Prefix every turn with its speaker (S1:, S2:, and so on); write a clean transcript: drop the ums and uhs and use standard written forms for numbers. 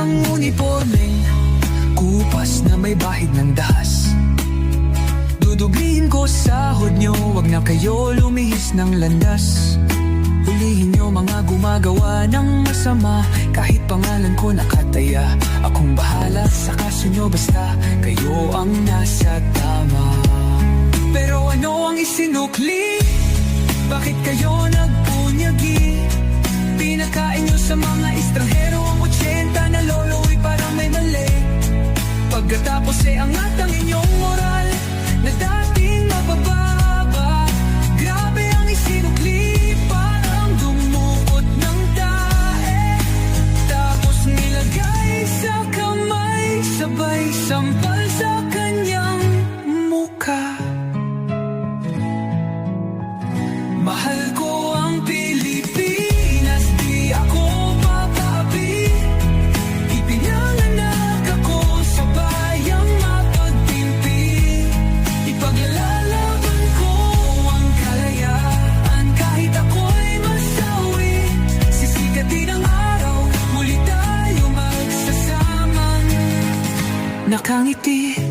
S1: ang unipormeng kupas na may bahid ng dahas. Dudublihin ko sahod nyo, wag na kayo lumihis ng landas. Hulihin nyo mga gumagawa ng masama, kahit pangalan ko nakataya. Akong bahala sa kaso nyo, basta kayo ang nasa tama. Pero ano ang isinukli? Bakit kayo nagpunyagi? Pinakain nyo sa mga estranghero ang 80 na lolo'y parang may mali. Pagkatapos angat ang inyong moral na dating mabababa. Grabe ang isinukli, parang dumukot ng tae. Tapos nilagay sa kamay, sabay sampal sa kanyang muka. Mahal ko ang Pilipinas, di ako papaapi. Ipinanganak ako sa bayang mapagtimpi. Ipaglalaban ko ang kalayaan, kahit ako'y masawi. Sisikatin ang araw, muli tayo magsasamang nakangiti.